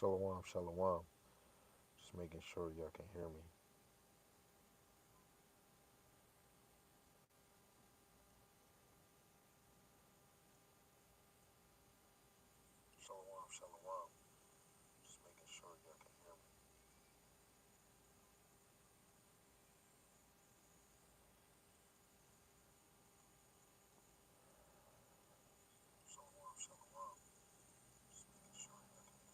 Shalom, shalom. Just making sure y'all can hear me. Shalom, shalom. Just making sure y'all can hear me. Shalom, shalom. Just making sure y'all can hear me.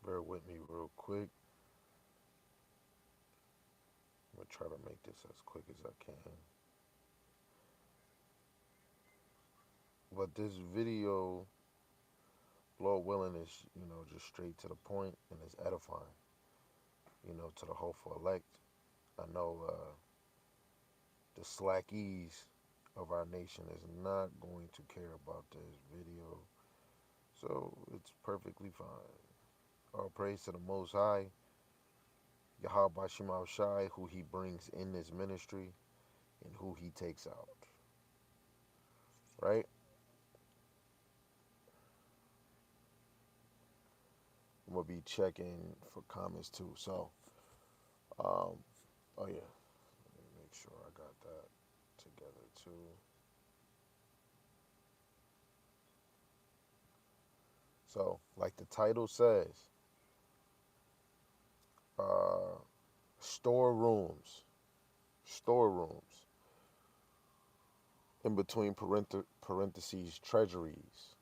Bear with me real quick. I'm gonna try to make this as quick as I can. But this video, Lord willing, is just straight to the point and is edifying. To the hopeful elect. I know the slackies of our nation is not going to care about this video, so it's perfectly fine. All praise to the Most High, Yahweh Shema Shai, who He brings in this ministry and who He takes out. Right? I'm gonna be checking for comments too. So, um, oh yeah, let me make sure I got that together too. So, like the title says, uh, storerooms, storerooms, in between parentheses, treasuries,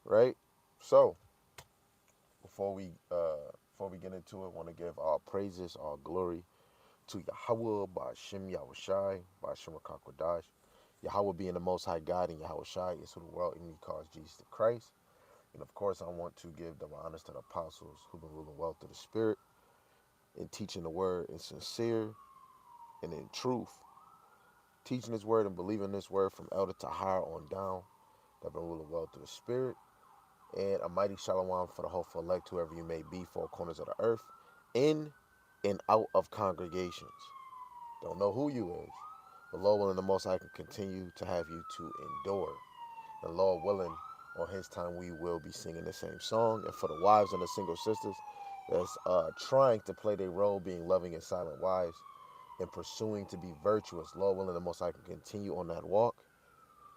right? So, before we uh, before we get into it, I want to give all praises, all glory to Yahweh, Ba'ashem Yahushai, Ba'ashem Rakakwadash. Yahweh being the Most High God, and Yahushai is who the world in me calls Jesus the Christ. And of course, I want to give the honors to the apostles who've been ruling well through the Spirit and teaching the word in sincere and in truth. Teaching this word and believing this word from elder to higher on down that have been ruling well through the Spirit. And a mighty shalom for the hopeful elect, whoever you may be, four corners of the earth, in and out of congregations. Don't know who you is. The Lord willing, the Most High can continue to have you to endure. The Lord willing, on His time, we will be singing the same song. And for the wives and the single sisters that's trying to play their role, being loving and silent wives, and pursuing to be virtuous, Lord willing, the Most High can continue on that walk.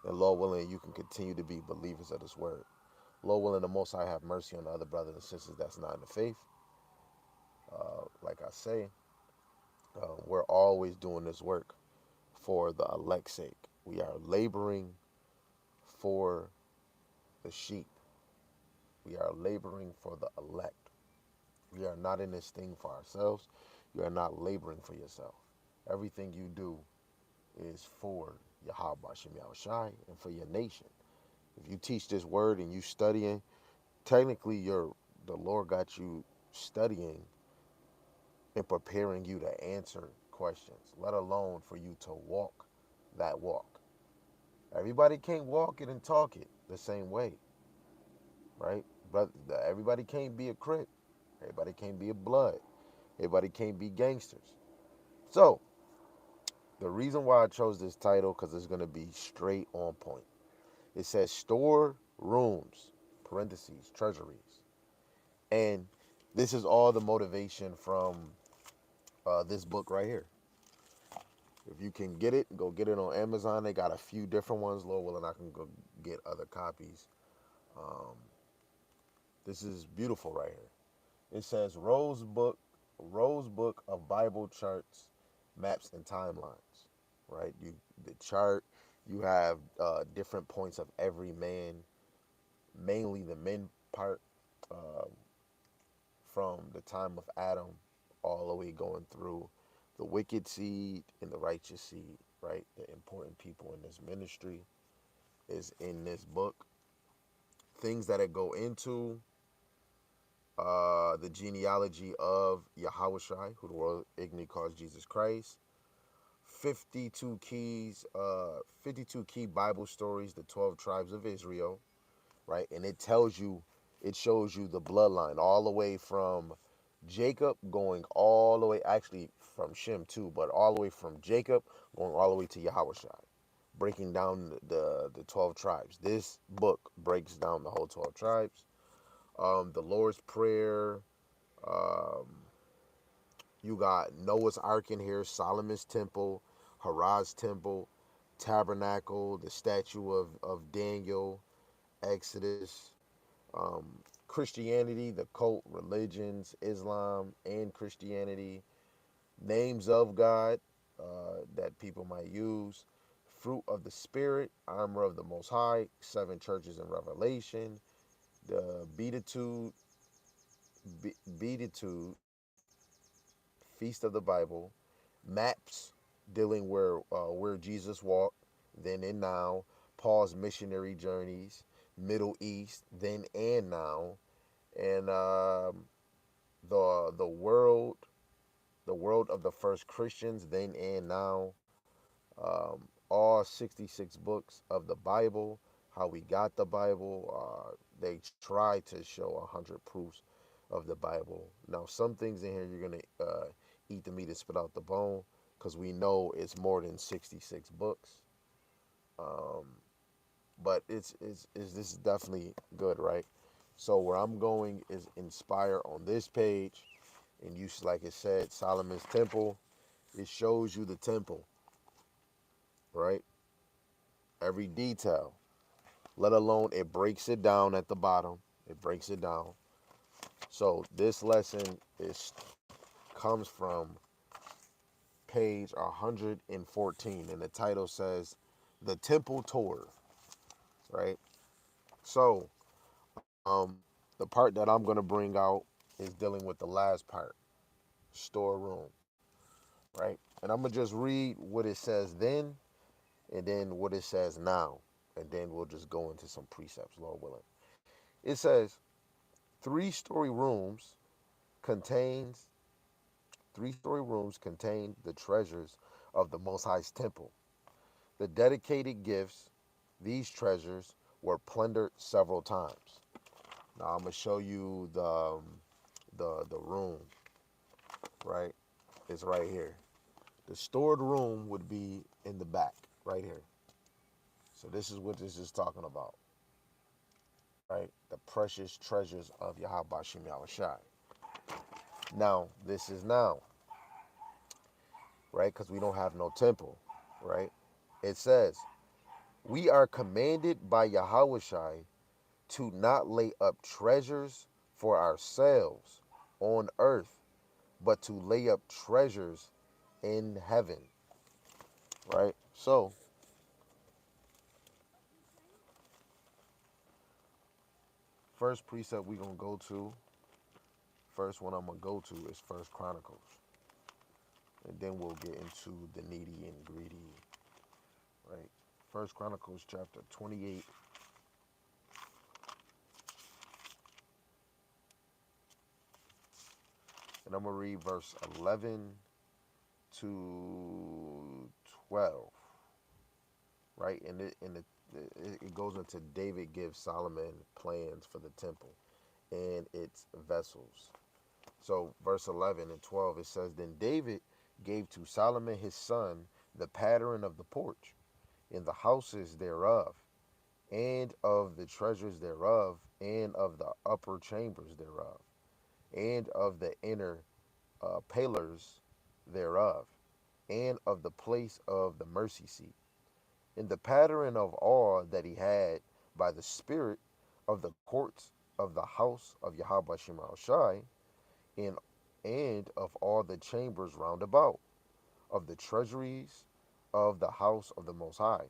And Lord willing, you can continue to be believers of this word. Lord willing, the Most High have mercy on the other brothers and sisters that's not in the faith. Like I say, we're always doing this work for the elect's sake. We are laboring for the sheep. We are laboring for the elect. We are not in this thing for ourselves. You are not laboring for yourself. Everything you do is for Yahweh Shem Yahushai and for your nation. If you teach this word and you studying, technically the Lord got you studying and preparing you to answer questions, let alone for you to walk that walk. Everybody can't walk it and talk it the same way, right? But everybody can't be a Crip. Everybody can't be a Blood. Everybody can't be gangsters. So, the reason why I chose this title, because it's going to be straight on point. It says store rooms, parentheses, treasuries. And this is all the motivation from this book right here. If you can get it, go get it on Amazon. They got a few different ones. Lord willing, I can go get other copies. Um, this is beautiful right here. It says Rose Book of Bible charts, maps, and timelines. Right, the chart. You have different points of every man, mainly the men part, uh, from the time of Adam, all the way going through the wicked seed and the righteous seed. Right, the important people in this ministry is in this book. Things that it go into the genealogy of Yahushai, who the world ignorantly calls Jesus Christ, 52 keys, 52 key Bible stories, the 12 tribes of Israel, right? And it tells you, it shows you the bloodline all the way from Jacob going all the way, actually from Shem too, but all the way from Jacob going all the way to Yahushua, breaking down the 12 tribes. This book breaks down the whole 12 tribes. The Lord's Prayer. Um, you got Noah's Ark in here, Solomon's Temple, Haraz's Temple, Tabernacle, the statue of Daniel, Exodus, um, Christianity, the cult religions, Islam and Christianity, names of God that people might use, fruit of the Spirit, armor of the Most High, seven churches in Revelation, the Beatitude, Feast of the Bible, maps dealing where Jesus walked, then and now, Paul's missionary journeys, Middle East, then and now, and the world, the world of the first Christians, then and now, all 66 books of the Bible, how we got the Bible. They try to show 100 proofs of the Bible. Now, some things in here you're gonna eat the meat and spit out the bone, because we know it's more than 66 books. Um, but it's this is definitely good, right? So where I'm going is inspire on this page, and you like it said, Solomon's temple. It shows you the temple, right? Every detail. Let alone it breaks it down at the bottom. It breaks it down. So this lesson is comes from page 114, and the title says the temple tour, right? So the part that I'm going to bring out is dealing with the last part, storeroom, right? And I'm going to just read what it says then, and then what it says now, and then we'll just go into some precepts, Lord willing. It says, three-story rooms contains three-story rooms contain the treasures of the Most High's temple. The dedicated gifts, these treasures, were plundered several times. Now I'm gonna show you the room, right? It's right here. The stored room would be in the back, right here. So this is what this is talking about, right? The precious treasures of Yahweh Bashim Yahushai. Now, this is now, right? Because we don't have no temple, right? It says, we are commanded by Yahushai to not lay up treasures for ourselves on earth, but to lay up treasures in heaven, right? So, first precept we're going to go to, first one I'm going to go to is First Chronicles. And then we'll get into the needy and greedy, right? First Chronicles chapter 28. And I'm going to read verse 11 to 12, right? It goes into David gives Solomon plans for the temple and its vessels. So verse 11 and 12, it says, then David gave to Solomon his son the pattern of the porch and the houses thereof, and of the treasures thereof, and of the upper chambers thereof, and of the inner pillars thereof, and of the place of the mercy seat, in the pattern of all that he had by the spirit of the courts of the house of Yahweh Shema Shai, and, and of all the chambers round about, of the treasuries of the house of the Most High,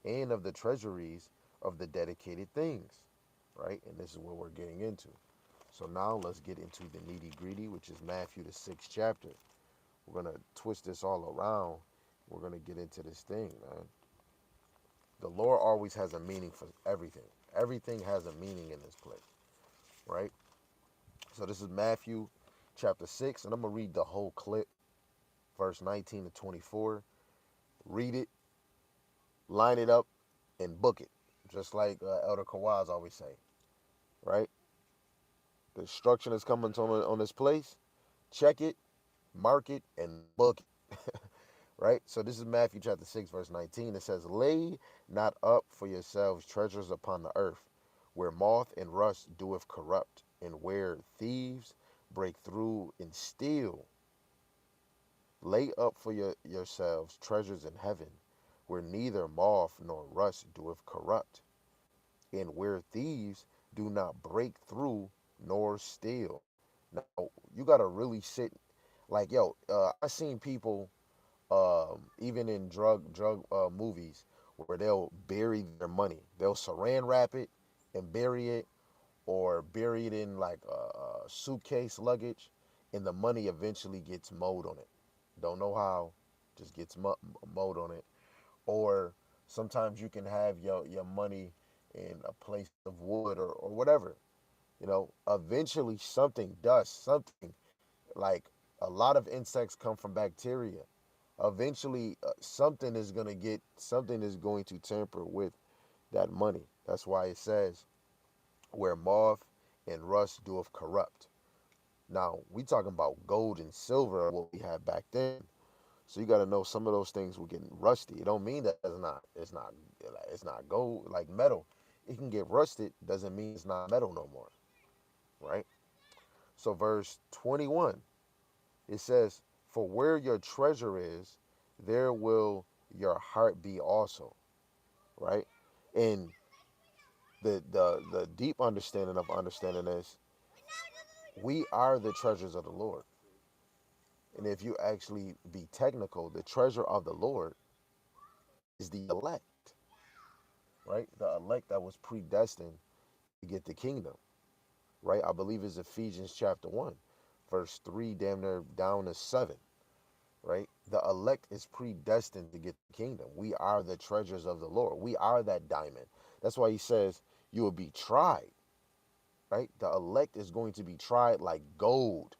and of the treasuries of the dedicated things, right? And this is what we're getting into. So now let's get into the nitty gritty, which is Matthew the 6th chapter. We're going to twist this all around. We're going to get into this thing, man. The Lord always has a meaning for everything. Everything has a meaning in this place, right? So this is Matthew chapter 6, and I'm going to read the whole clip, verse 19 to 24. read it, line it up, and book it. Just like Elder Kawaz always say, right? The instruction is coming on this place. Check it, mark it, and book it. Right? So this is Matthew chapter 6, verse 19. It says, lay not up for yourselves treasures upon the earth, where moth and rust doeth corrupt, and where thieves break through and steal. Lay up for yourselves treasures in heaven, where neither moth nor rust doeth corrupt, and where thieves do not break through nor steal. Now, you gotta really sit like, yo, I seen people, even in drug movies, where they'll bury their money. They'll saran wrap it and bury it, or bury it in like a suitcase luggage, and the money eventually gets mold on it. Don't know how, just gets mold on it. Or sometimes you can have your money in a place of wood, or whatever. Eventually something dust, something like a lot of insects come from bacteria. Eventually, something is going to tamper with that money. That's why it says, where moth and rust doeth corrupt. Now, we talking about gold and silver, what we had back then. So you got to know some of those things were getting rusty. It don't mean that it's not gold like metal. It can get rusted, doesn't mean it's not metal no more, right? So verse 21, it says, for where your treasure is, there will your heart be also, right? And the deep understanding of understanding is, we are the treasures of the Lord. And if you actually be technical, the treasure of the Lord is the elect, right? The elect that was predestined to get the kingdom, right? I believe it's Ephesians chapter 1, verse 3, damn near down to 7, right? The elect is predestined to get the kingdom. We are the treasures of the Lord. We are that diamond. That's why he says you will be tried, right? The elect is going to be tried like gold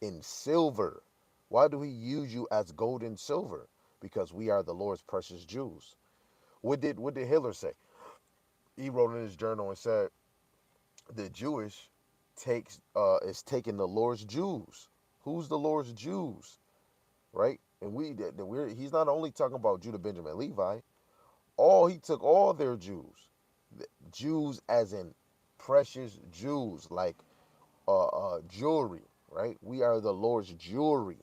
and silver. Why do he use you as gold and silver? Because we are the Lord's precious jewels. What did Hitler say? He wrote in his journal and said the Jewish takes is taking the Lord's Jews. Who's the Lord's Jews? Right? And he's not only talking about Judah, Benjamin, Levi. He took all their Jews. Jews as in precious jewels, like jewelry, right? We are the Lord's jewelry,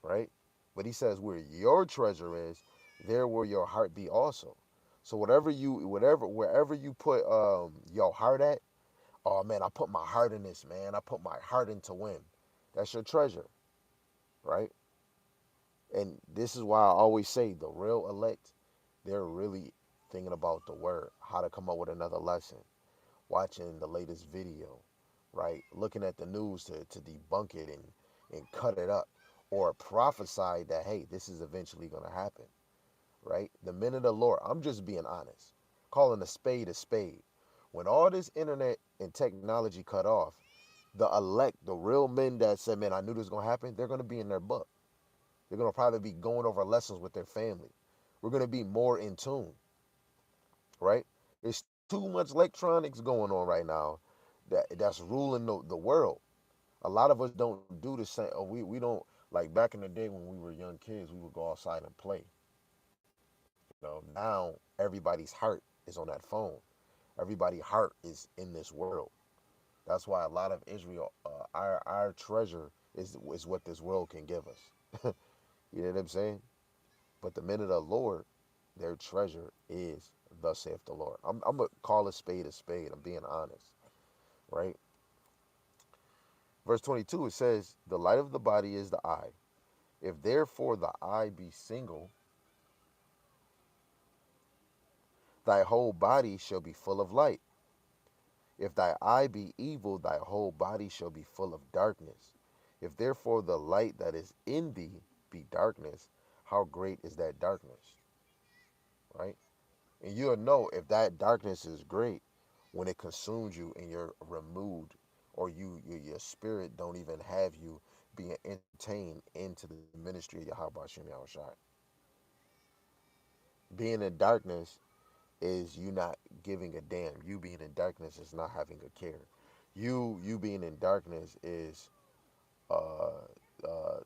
right? But he says, where your treasure is, there will your heart be also. So wherever you put your heart at, oh man, I put my heart in this, man. I put my heart in to win. That's your treasure, right? And this is why I always say the real elect, they're really thinking about the word, how to come up with another lesson, watching the latest video, right? Looking at the news to debunk it and cut it up, or prophesy that, hey, this is eventually going to happen, right? The men of the Lord, I'm just being honest, calling a spade a spade. When all this internet and technology cut off, the elect, the real men that said, man, I knew this was going to happen, they're going to be in their book. They're going to probably be going over lessons with their family. We're going to be more in tune, right? There's too much electronics going on right now that's ruling the world. A lot of us don't do the same. We don't, like back in the day when we were young kids, we would go outside and play. Now everybody's heart is on that phone. Everybody's heart is in this world. That's why a lot of Israel, our treasure is what this world can give us. You know what I'm saying? But the men of the Lord, their treasure is thus saith the Lord. I'm gonna call a spade a spade. I'm being honest, right? Verse 22, it says, the light of the body is the eye. If therefore the eye be single, thy whole body shall be full of light. If thy eye be evil, thy whole body shall be full of darkness. If therefore the light that is in thee be darkness, how great is that darkness? Right? And you'll know if that darkness is great when it consumes you and you're removed, or your spirit don't even have you being entertained into the ministry of Yahweh Shem Yahushai. Being in darkness is you not giving a damn. You being in darkness is not having a care. You being in darkness is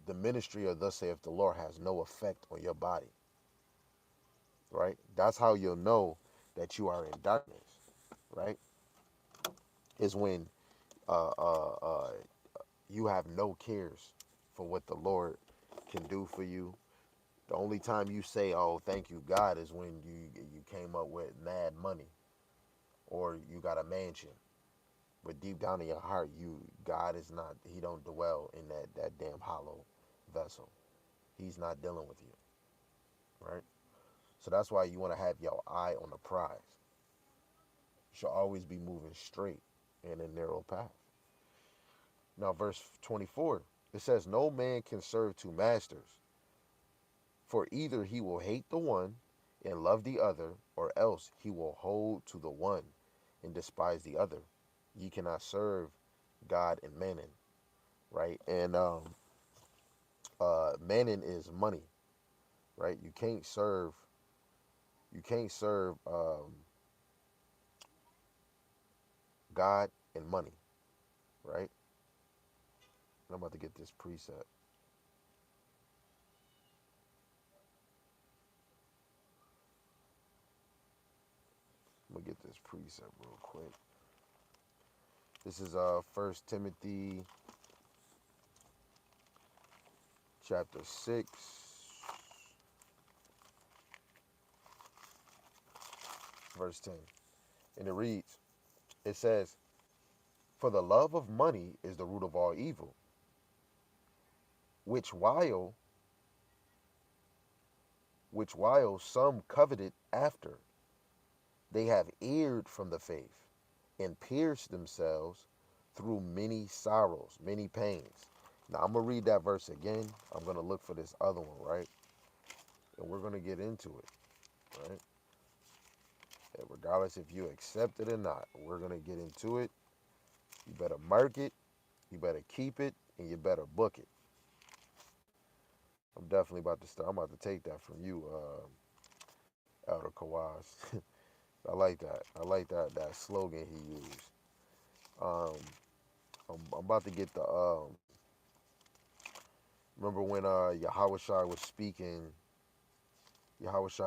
the ministry of thus saith the Lord has no effect on your body, right? That's how you'll know that you are in darkness, right? Is when uh, uh, uh, you have no cares for what the Lord can do for you. The only time you say, "Oh, thank you, God," is when you came up with mad money or you got a mansion. But deep down in your heart, God is not. He don't dwell in that damn hollow vessel. He's not dealing with you, right? So that's why you want to have your eye on the prize. You should always be moving straight in a narrow path. Now, verse 24, it says, "No man can serve two masters, for either he will hate the one and love the other, or else he will hold to the one and despise the other. Ye cannot serve God and mammon," right? And mammon is money, right? You can't serve God and money, right? I'm about to get this precept. I'm gonna get this precept real quick. This is First Timothy chapter 6, verse 10. And it reads, it says, "For the love of money is the root of all evil, which while some coveted after, they have erred from the faith, and pierced themselves through many sorrows, many pains." Now I'm gonna read that verse again. I'm gonna look for this other one, right? And we're gonna get into it, right? And regardless if you accept it or not, we're gonna get into it. You better mark it, you better keep it, and you better book it. I'm definitely about to start. I'm about to take that from you, Elder Kawaz. I like that. I like that slogan he used. Um, I'm about to get the. Remember when Yahweh Shai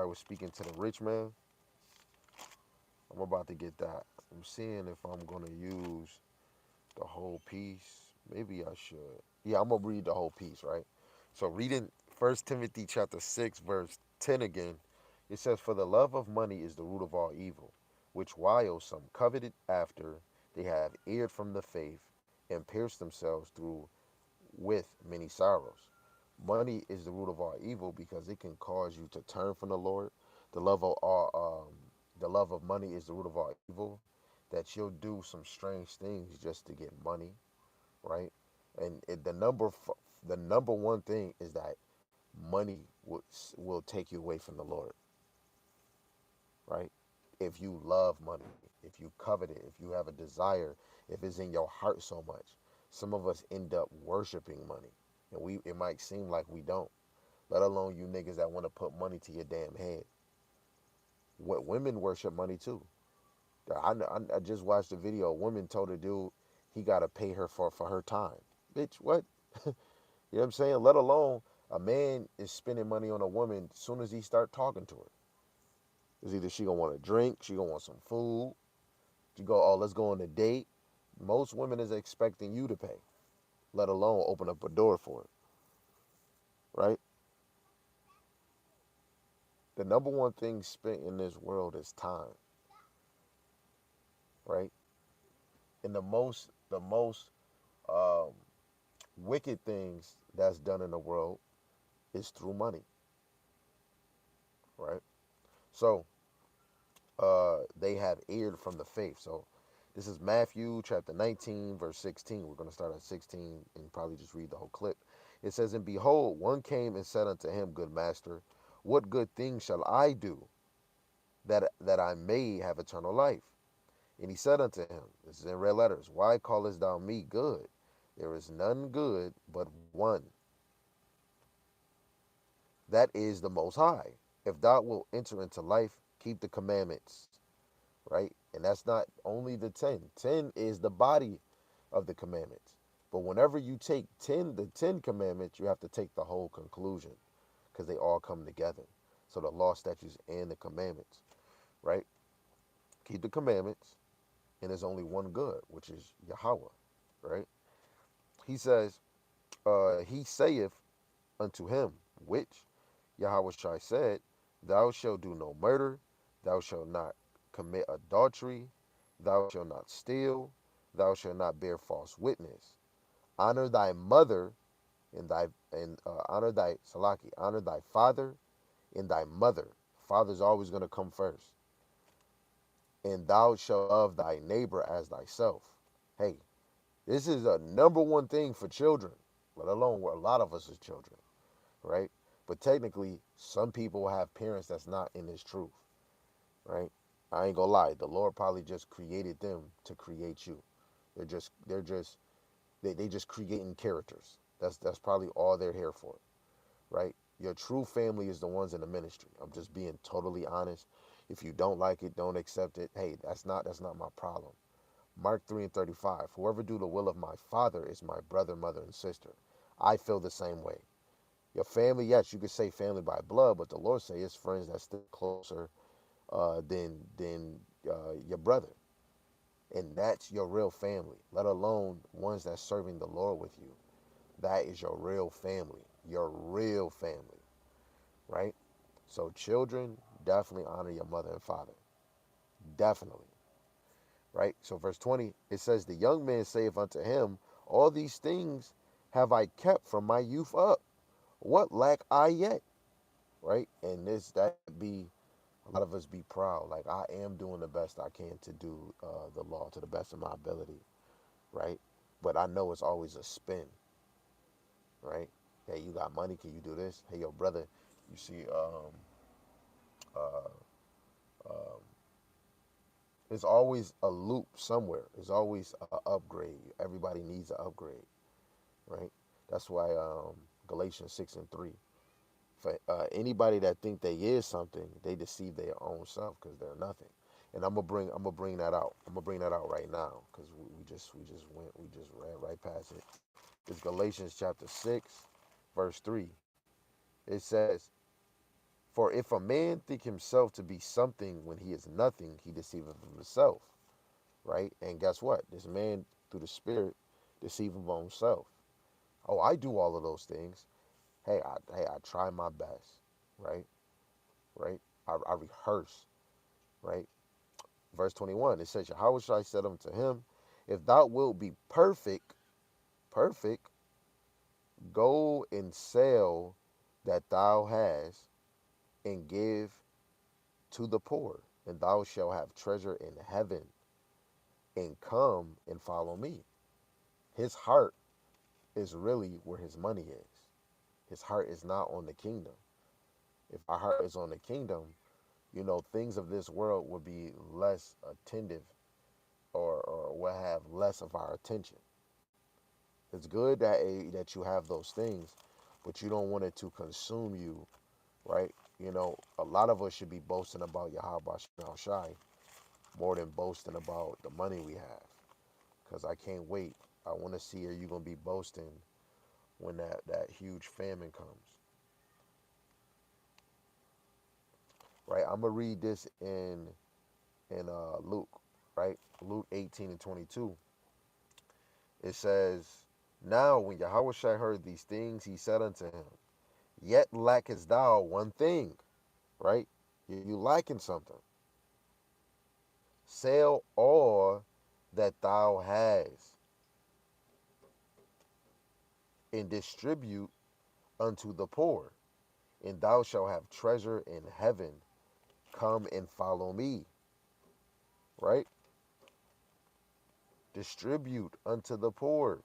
was speaking to the rich man? I'm about to get that. I'm seeing if I'm gonna use the whole piece. Maybe I should. Yeah, I'm gonna read the whole piece, right? So reading First Timothy chapter 6, verse 10 again, it says, "For the love of money is the root of all evil, which while some coveted after, they have erred from the faith, and pierced themselves through with many sorrows." Money is the root of all evil because it can cause you to turn from the Lord. The love of all, the love of money is the root of all evil. That you'll do some strange things just to get money, right? And the number one thing is that money will take you away from the Lord, right? If you love money, if you covet it, if you have a desire, if it's in your heart so much, some of us end up worshiping money, and it might seem like we don't. Let alone you niggas that want to put money to your damn head. What women worship money too. I just watched a video. A woman told a dude he got to pay her for her time. Bitch, what? You know what I'm saying? Let alone a man is spending money on a woman as soon as he start talking to her. It's either she gonna want a drink, she gonna want some food. She go, oh, let's go on a date. Most women is expecting you to pay, let alone open up a door for it, right? The number one thing spent in this world is time, right? And the most um, wicked things that's done in the world is through money, right? So they have erred from the faith. So this is Matthew chapter 19, verse 16. We're going to start at 16 and probably just read the whole clip. It says, "And behold, one came and said unto him, Good master, what good thing shall I do that I may have eternal life? And he said unto him," this is in red letters, "Why callest thou me good? There is none good but one, that is the Most High. If thou wilt enter into life, keep the commandments, right? And that's not only the 10. 10 is the body of the commandments. But whenever you take the 10 commandments, you have to take the whole conclusion because they all come together. So the law, statutes, and the commandments, right? Keep the commandments, and there's only one good, which is Yahweh, right? He says, he saith unto him, which Yahweh Shai said, thou shalt do no murder, thou shalt not commit adultery, thou shalt not steal, thou shalt not bear false witness. Honor thy mother and honor thy Salaki, honor thy father and thy mother. Father's always going to come first. And thou shalt love thy neighbor as thyself. Hey, this is a number one thing for children, let alone where a lot of us as children, right? But technically, some people have parents that's not in this truth, right? I ain't gonna lie, the Lord probably just created them to create you. They just creating characters. That's probably all they're here for, right? Your true family is the ones in the ministry. I'm just being totally honest. If you don't like it, don't accept it. Hey, that's not my problem. Mark 3 and 35. Whoever do the will of my Father is my brother, mother, and sister. I feel the same way. Your family, yes, you could say family by blood, but the Lord say it's friends that's still closer than your brother, and that's your real family. Let alone ones that's serving the Lord with you. That is your real family. Your real family, right? So children, definitely honor your mother and father. Definitely, right? So verse 20, it says, the young man saith unto him, all these things have I kept from my youth up. What lack I yet? Right? And that be a lot of us be proud. Like I am doing the best I can to do the law to the best of my ability, right? But I know it's always a spin, right? Hey, you got money? Can you do this? Hey, yo, brother, you see, uh, um, it's always a loop somewhere. It's always an upgrade. Everybody needs an upgrade, right? That's why Galatians 6 and 3. For anybody that think they is something, they deceive their own self because they're nothing. And I'm gonna bring that out. I'm gonna bring that out right now because we just ran right past it. It's Galatians chapter 6, verse 3. It says, "For if a man think himself to be something when he is nothing, he deceiveth himself." Right? And guess what? This man through the Spirit deceiving himself. Oh, I do all of those things. Hey, I try my best. Right? Right? I rehearse, right? Verse 21, it says, How shall I said unto him, if thou wilt be perfect, go and sell that thou hast, and give to the poor, and thou shalt have treasure in heaven, and come and follow me. His heart is really where his money is. His heart is not on the kingdom. If our heart is on the kingdom, things of this world would be less attentive, or will have less of our attention. It's good that you have those things, but you don't want it to consume you, right? A lot of us should be boasting about Yahweh Shai more than boasting about the money we have. Because I can't wait. I want to see, are you going to be boasting when that huge famine comes, right? I'm going to read this in Luke, right? Luke 18 and 22. It says, Now when Yahweh Shai heard these things, he said unto him, Yet lackest thou one thing, right? You lacking something. Sell all that thou hast and distribute unto the poor, and thou shalt have treasure in heaven. Come and follow me, right? Distribute unto the poor.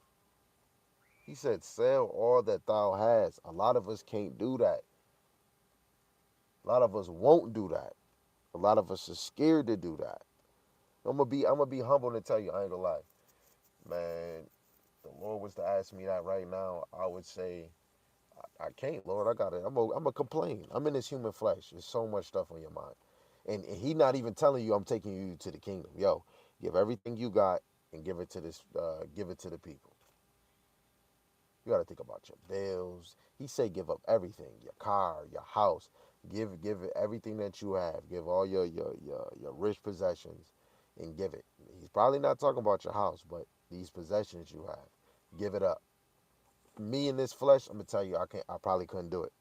He said, sell all that thou hast. A lot of us can't do that. A lot of us won't do that. A lot of us are scared to do that. I'm gonna be humble and tell you, I ain't gonna lie. Man, the Lord was to ask me that right now, I would say I can't, Lord. I gotta. I'm a complain. I'm in this human flesh. There's so much stuff on your mind, and he not even telling you I'm taking you to the kingdom. Yo, give everything you got and give it to this. Give it to the people. You got to think about your bills. He said, give up everything, your car, your house. Give it everything that you have. Give all your rich possessions, and give it. He's probably not talking about your house, but these possessions you have, give it up. Me in this flesh, I'm gonna tell you, I can't. I probably couldn't do it.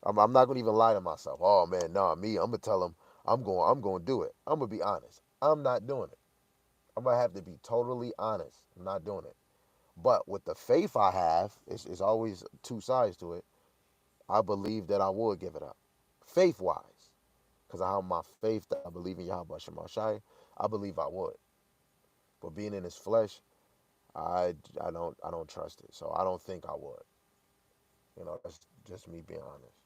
I'm not gonna even lie to myself. Oh man, nah, me. I'm gonna tell him I'm going. I'm gonna do it. I'm gonna be honest. I'm not doing it. I'm gonna have to be totally honest. I'm not doing it. But with the faith I have, it's always two sides to it. I believe that I would give it up, faith wise, because I have my faith that I believe in Yahweh Shemashai. I believe I would. But being in His flesh, I don't trust it. So I don't think I would. That's just me being honest.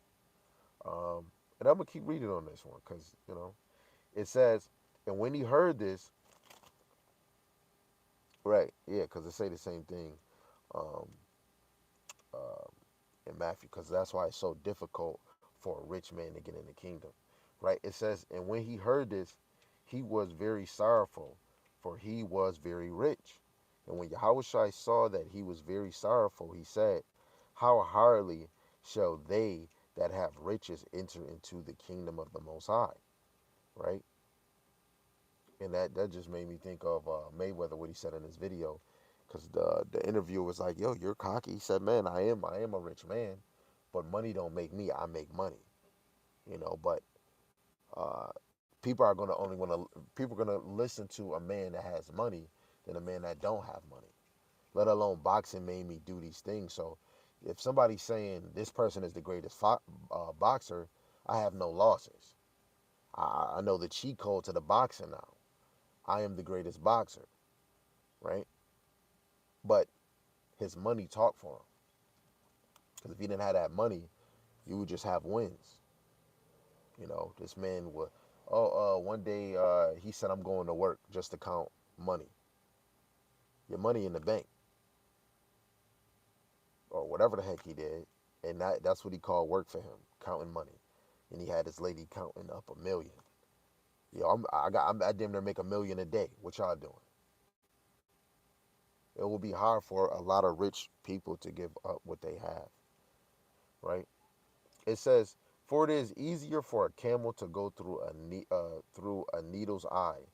And I'm gonna keep reading on this one because it says, and when he heard this, right? Yeah, because it say the same thing. Um, uh, in Matthew, because that's why it's so difficult for a rich man to get in the kingdom, right? It says, and when he heard this, he was very sorrowful, for he was very rich. And when Yahushua saw that he was very sorrowful, he said, how hardly shall they that have riches enter into the kingdom of the Most High, right? And that just made me think of Mayweather, what he said in his video, because the interviewer was like, "Yo, you're cocky." He said, "Man, I am a rich man, but money don't make me. I make money, But uh, people are gonna listen to a man that has money than a man that don't have money. Let alone boxing made me do these things. So if somebody's saying this person is the greatest boxer, I have no losses. I know the cheat code to the boxing now. I am the greatest boxer, right? But his money talked for him. Because if he didn't have that money, you would just have wins. This man would. Oh, one day he said, "I'm going to work just to count money." Your money in the bank, or whatever the heck he did, and that's what he called work for him, counting money. And he had this lady counting up 1 million. I damn near make 1 million a day. What y'all doing? It will be hard for a lot of rich people to give up what they have, right? It says, "For it is easier for a camel to go through a needle's eye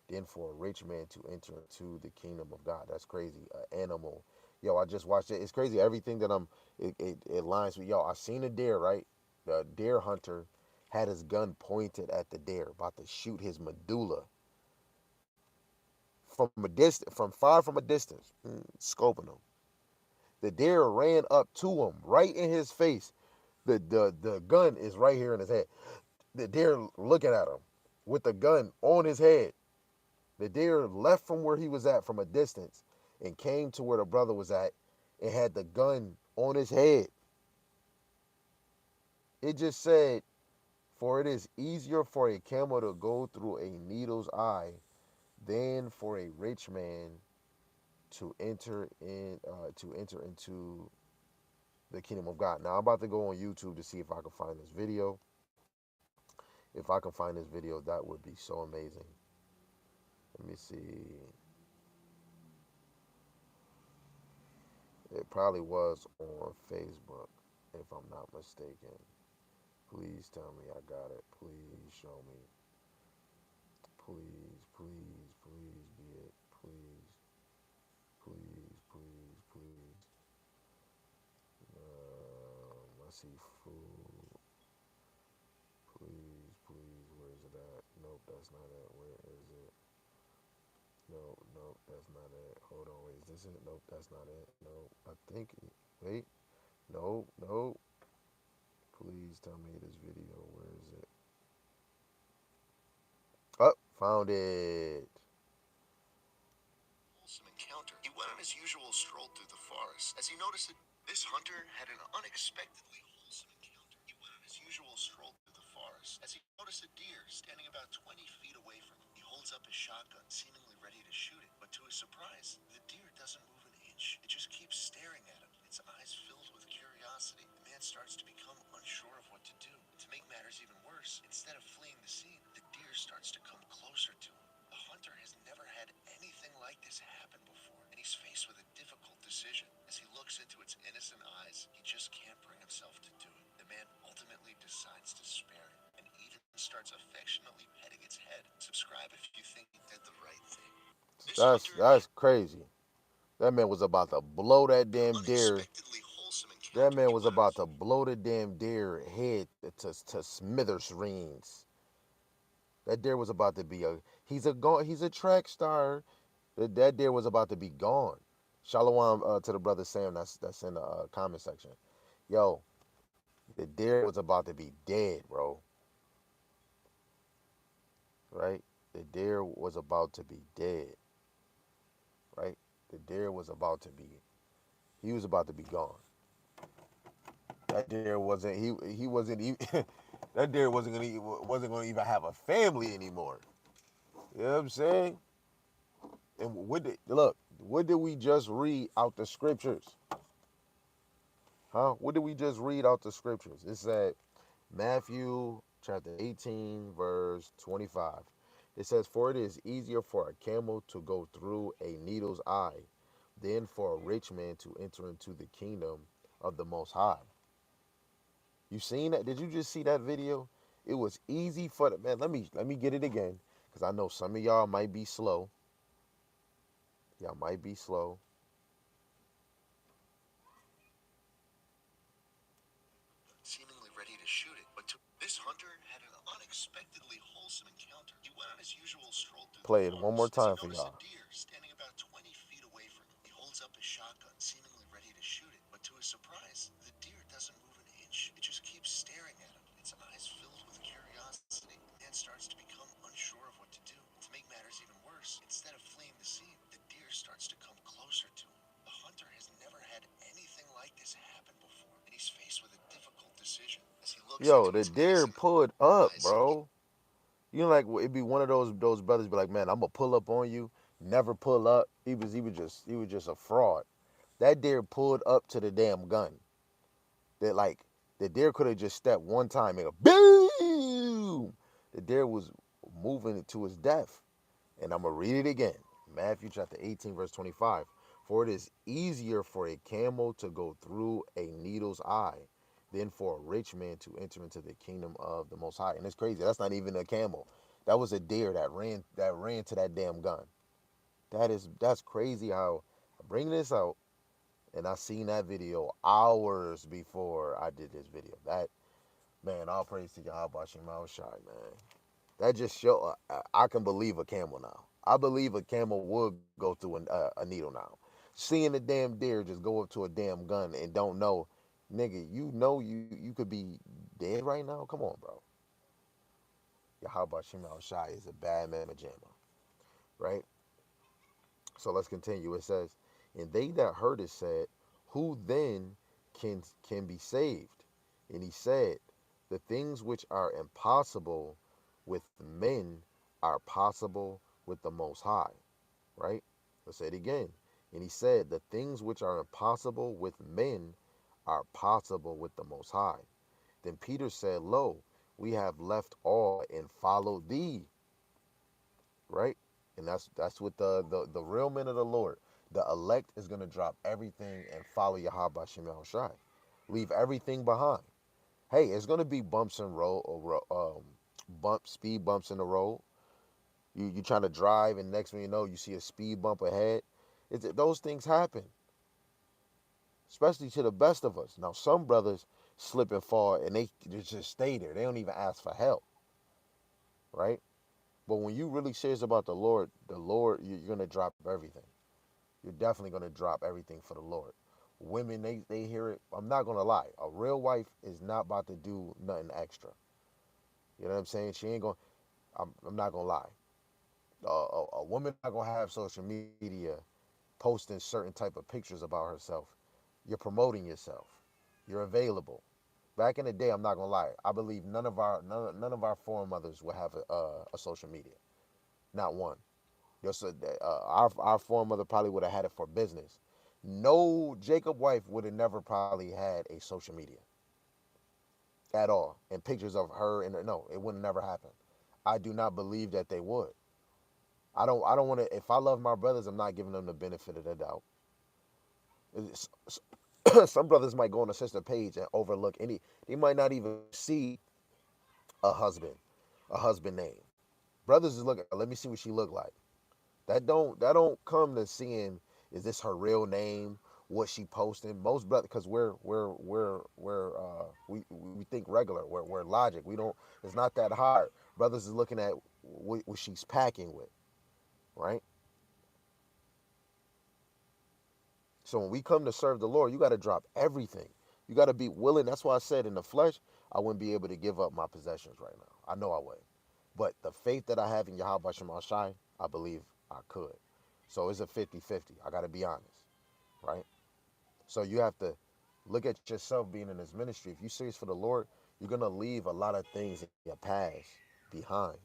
than for a rich man to enter into the kingdom of God." That's crazy. An animal. Yo, I just watched it. It's crazy. Everything that it lines with. Yo, I seen a deer, right? The deer hunter had his gun pointed at the deer, about to shoot his medulla from far from a distance, scoping him. The deer ran up to him, right in his face. The gun is right here in his head. The deer looking at him with the gun on his head. The deer left from where he was at from a distance and came to where the brother was at and had the gun on his head. It just said, "For it is easier for a camel to go through a needle's eye than for a rich man to enter into the kingdom of God." Now I'm about to go on YouTube to see if I can find this video. If I can find this video, that would be so amazing. Let me see. It probably was on Facebook, if I'm not mistaken. Please tell me I got it. Please show me. Please, please, please be it. Please, please, please, please. I see food. Please, please. Where is it at? Nope, that's not it. Where is it? Nope, nope, that's not it. Hold on, wait, is this it? Nope, that's not it. Nope, I think it. Wait, nope, nope. Please tell me this video. Where is it? Oh, found it. Wholesome encounter. He went on his usual stroll through the forest as he noticed that this hunter had an unexpectedly wholesome encounter. He went on his usual stroll through the forest as he noticed a deer standing about 20 feet away from him. He holds up his shotgun, seemingly ready to shoot it, but to his surprise, the deer doesn't move an inch. It just keeps staring at him. Its its eyes filled with curiosity. The man starts to become unsure of what to do. To make matters even worse, instead of fleeing the scene, the deer starts to come closer to him. The hunter has never had anything like this happen before, and he's faced with a difficult decision. As he looks into its innocent eyes, he just can't bring himself to do it. The man ultimately decides to spare it, and even starts affectionately petting its head. Subscribe if you think he did the right thing. That's crazy. That man was about to blow that damn deer. That man was about to blow the damn deer head to smithereens. That deer was about to be he's a track star. That deer was about to be gone. Shalom to the brother Sam that's in the comment section. Yo, the deer was about to be dead, bro. Right? The deer was about to be dead. Right? The deer was about to be he was about to be gone. That deer wasn't he wasn't even that deer wasn't gonna even have a family anymore. You know what I'm saying? And what did we just read out the scriptures? Huh? What did we just read out the scriptures? It said Matthew chapter 18, verse 25. It says, "For it is easier for a camel to go through a needle's eye than for a rich man to enter into the kingdom of the Most High." You seen that? Did you just see that video? It was easy for the man. Let me get it again, because I know some of y'all might be slow. Y'all might be slow. Seemingly ready to shoot it, but this hunter had an unexpectedly wholesome encounter. He went on his usual stroll through Play it one more time for y'all. A deer standing about 20 feet away from him. He holds up his shotgun, seemingly ready to shoot it, but to his surprise, the deer doesn't move an inch. It just keeps staring at him, its eyes filled with curiosity. The man starts to become unsure of what to do. To make matters even worse, instead of fleeing the scene, the deer starts to come closer to him. The hunter has never had anything like this happen before, and he's faced with a difficult decision. As he looks Yo, the deer pulled up, bro. You know, like it'd be one of those brothers be like, man, I'm gonna pull up on you. Never pull up. He was just a fraud. That deer pulled up to the damn gun. That like the deer could have just stepped one time and go boom. The deer was moving to his death. And I'm gonna read it again. Matthew chapter 18, verse 25. For it is easier for a camel to go through a needle's eye than for a rich man to enter into the kingdom of the Most High. And it's crazy. That's not even a camel. That was a deer that ran to that damn gun. That's crazy how I bring this out, and I seen that video hours before I did this video. That man, all praise to Yahweh Shema Shai, man. That just show I can believe a camel now. I believe a camel would go through a needle now. Seeing a damn deer just go up to a damn gun and don't know, nigga, you know you could be dead right now. Come on, bro. Yahweh Shema Shai is a bad mamma jamma, right? So let's continue. It says, and they that heard it said, who then can be saved? And he said, the things which are impossible with men are possible with the Most High, right? Let's say it again. And he said, the things which are impossible with men are possible with the Most High. Then Peter said, lo, we have left all and followed thee, right? And that's what the real men of the Lord, the elect, is gonna drop everything and follow Yahweh Shem Shai, leave everything behind. Hey, it's gonna be bumps and speed bumps in the road. You trying to drive, and next thing you know, you see a speed bump ahead. Those things happen, especially to the best of us. Now, some brothers slip and fall, and they just stay there. They don't even ask for help, right? But when you really serious about the Lord, you're gonna drop everything. You're definitely gonna drop everything for the Lord. Women, they hear it. I'm not gonna lie. A real wife is not about to do nothing extra. You know what I'm saying? She ain't gonna. I'm not gonna lie. A woman not gonna have social media posting certain type of pictures about herself. You're promoting yourself. You're available. Back in the day, I'm not gonna lie. I believe none of our foremothers would have a social media. Not one. Our foremother probably would have had it for business. No, Jacob wife would have never probably had a social media at all, and pictures of her and no, it would have never happened. I do not believe that they would. I don't want to. If I love my brothers, I'm not giving them the benefit of the doubt. Some brothers might go on a sister page and overlook any. They might not even see a husband, a husband name. Brothers is looking. Let me see what she look like. That don't come to seeing is this her real name, what she posting. Most brothers, because we think regular. We're logic. We don't. It's not that hard. Brothers is looking at what she's packing with, right? So when we come to serve the Lord, you got to drop everything. You got to be willing. That's why I said in the flesh, I wouldn't be able to give up my possessions right now. I know I would. But the faith that I have in Yahweh Shema Shai, I believe I could. So it's a 50-50. I got to be honest, right? So you have to look at yourself being in this ministry. If you're serious for the Lord, you're going to leave a lot of things in your past behind.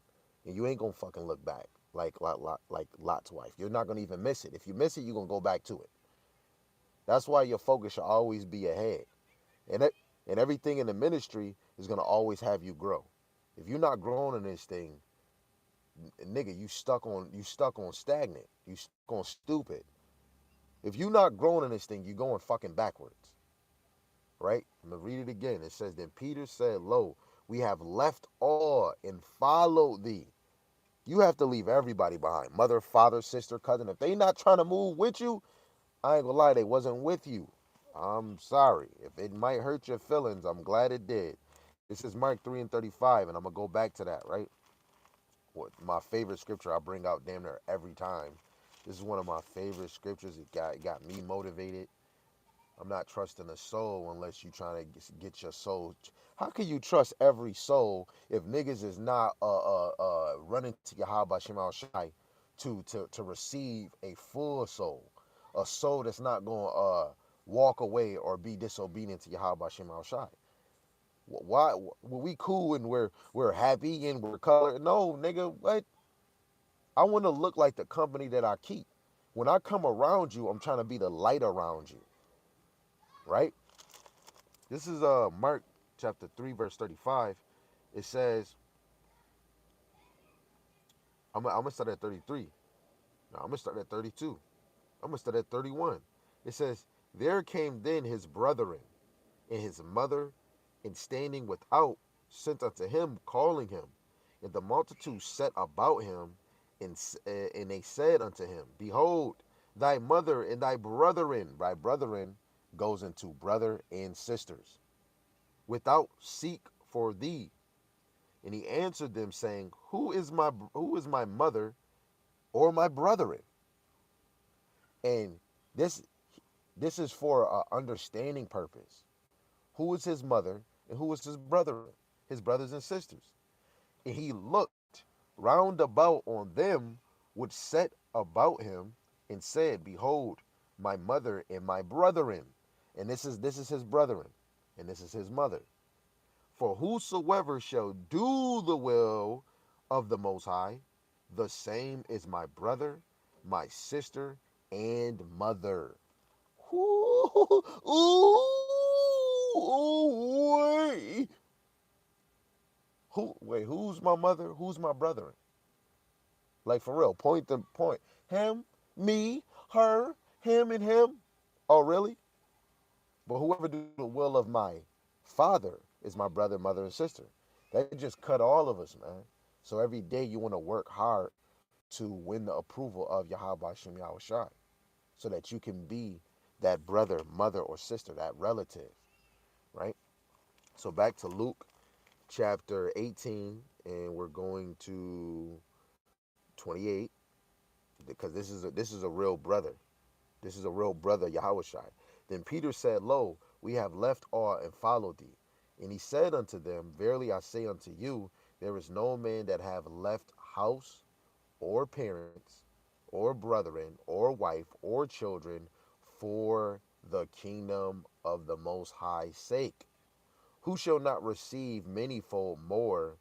And you ain't going to fucking look back like Lot's wife. You're not going to even miss it. If you miss it, you're going to go back to it. That's why your focus should always be ahead. And it, and everything in the ministry is gonna always have you grow. If you're not growing in this thing, nigga, you stuck on stagnant. You stuck on stupid. If you're not growing in this thing, you're going fucking backwards. Right? I'm gonna read it again. It says, Then Peter said, Lo, we have left all and followed thee. You have to leave everybody behind. Mother, father, sister, cousin. If they not trying to move with you, I ain't gonna lie, they wasn't with you. I'm sorry. If it might hurt your feelings, I'm glad it did. This is Mark 3 and 35, and I'm gonna go back to that, right? What my favorite scripture I bring out damn near every time. This is one of my favorite scriptures. It got me motivated. I'm not trusting a soul unless you trying to get your soul. How can you trust every soul if niggas is not running to Yahweh Shemal Shai to receive a full soul, a soul that's not going to walk away or be disobedient to Yahweh Shemal Shai? Why? We cool and we're happy and we're colored? No, nigga, what? I want to look like the company that I keep. When I come around you, I'm trying to be the light around you, right? This is Mark chapter 3, verse 35. It says, I'm gonna start at 33. No, I'm gonna start at 32. I'm gonna start at 31. It says, There came then his brethren and his mother, and standing without, sent unto him, calling him. And the multitude set about him, and they said unto him, Behold, thy mother and thy brethren. Thy brethren goes into brother and sisters. Without seek for thee. And he answered them, saying, Who is my mother or my brethren? And this this is for a understanding purpose. Who is his mother and who is his brethren, his brothers and sisters? And he looked round about on them which set about him, and said, Behold, my mother and my brethren. And this is his brethren, and this is his mother. For whosoever shall do the will of the Most High, the same is my brother, my sister, and mother. Ooh, ooh, wait, who's my mother? Who's my brother? Like for real, point to point. Him, me, her, him, and him. Oh, really? But whoever do the will of my father is my brother, mother, and sister. That just cut all of us, man. So every day you want to work hard to win the approval of Yahweh Shem Yahushai, so that you can be that brother, mother, or sister, that relative, right? So back to Luke chapter 18, and we're going to 28, because this is a real brother. This is a real brother, Yahushai. Then Peter said, Lo, we have left all and followed thee. And he said unto them, Verily I say unto you, there is no man that have left house, or parents, or brethren, or wife, or children, for the kingdom of the Most High sake, who shall not receive manyfold more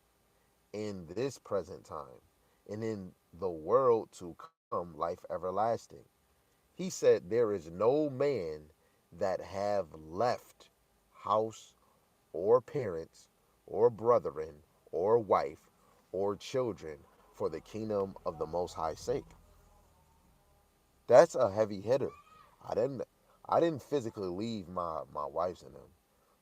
in this present time, and in the world to come life everlasting. He said, there is no man that have left house or parents or brethren or wife or children for the kingdom of the Most High sake. That's a heavy hitter. I didn't I didn't physically leave my wife's and them.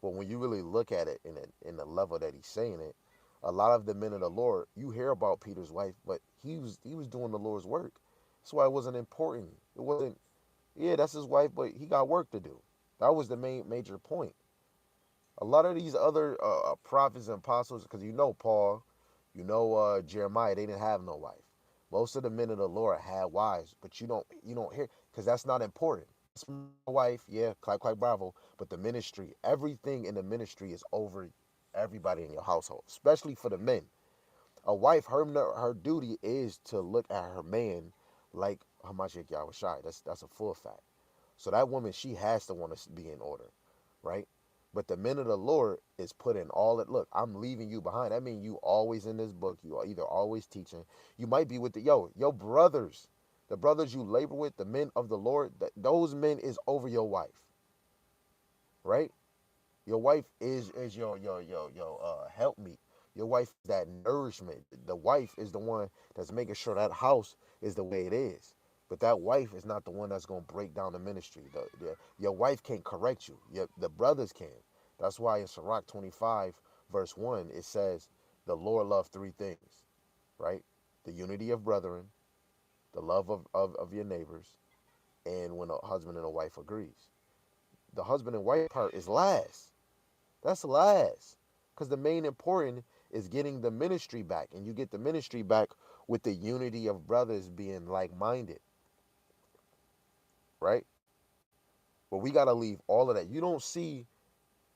But when you really look at it in the level that he's saying it, a lot of the men of the Lord, you hear about Peter's wife, but he was doing the Lord's work. That's why it wasn't important. It wasn't, yeah, that's his wife, but he got work to do. That was the major point. A lot of these other prophets and apostles, because you know Paul, you know Jeremiah, they didn't have no wife. Most of the men of the Lord had wives, but you don't hear, because that's not important. That's my wife, yeah, clap clap bravo. But the ministry, everything in the ministry is over everybody in your household, especially for the men. A wife, her duty is to look at her man like Hamashiach Yahweh Shai. That's a full fact. So that woman, she has to want to be in order, right? But the men of the Lord is putting all it. Look, I'm leaving you behind. That means you always in this book. You are either always teaching. You might be with your brothers, the brothers you labor with, the men of the Lord. Those men is over your wife, right? Your wife is your help me. Your wife is that nourishment. The wife is the one that's making sure that house is the way it is. But that wife is not the one that's gonna break down the ministry. Your wife can't correct you. The brothers can. That's why in Sirach 25 verse 1 it says the Lord loved three things, right? The unity of brethren, the love of your neighbors, and when a husband and a wife agrees. The husband and wife part is last. That's last. Because the main important is getting the ministry back. And you get the ministry back with the unity of brothers being like minded, right? But we got to leave all of that. You don't see,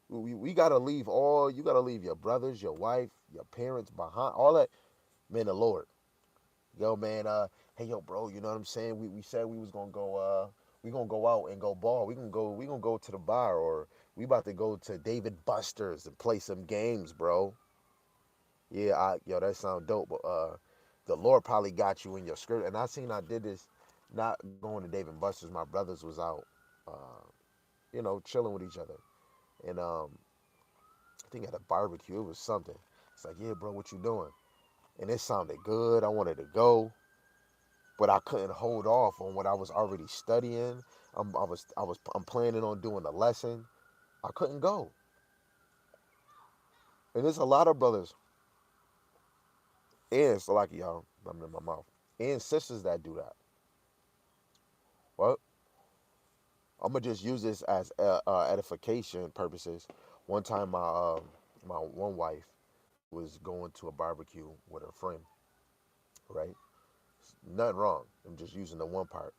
we got to leave you got to leave your brothers, your wife, your parents behind, all that. Man, the Lord. Yo, man, hey, yo, bro, you know what I'm saying? We said we was going to go, we going to go out and go ball. We going to go to the bar, or we about to go to David Buster's and play some games, bro. Yeah, that sound dope. But the Lord probably got you in your skirt. And I did this, not going to Dave and Buster's. My brothers was out, uh, chilling with each other, and I think at a barbecue. It was something. It's like, yeah, bro, what you doing? And it sounded good. I wanted to go, but I couldn't hold off on what I was already studying. I'm planning on doing a lesson. I couldn't go, and there's a lot of brothers and Salaki, y'all. I'm in my mouth, and sisters that do that. What? I'm gonna just use this as edification purposes. One time, my one wife was going to a barbecue with her friend, right? Nothing wrong. I'm just using the one part.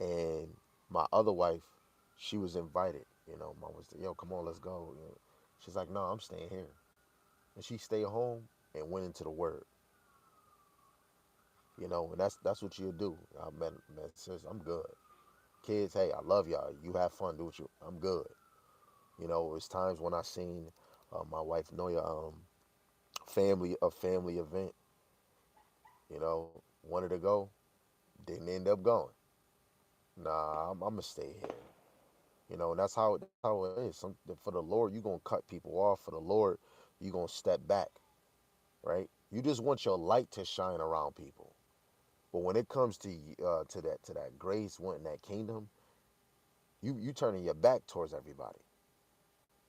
And my other wife, she was invited. Mom was, yo, come on, let's go. She's like, no, I'm staying here, and she stayed home and went into the word. And that's what you do. Man, sis, I'm good. Kids, hey, I love y'all. You have fun, do what you. I'm good. It's times when I seen my wife Noya family event. Wanted to go, didn't end up going. Nah, I'm gonna stay here. And that's how it is. For the Lord, you gonna cut people off. For the Lord, you gonna step back, right? You just want your light to shine around people. But when it comes to that grace, wanting that kingdom, you turning your back towards everybody.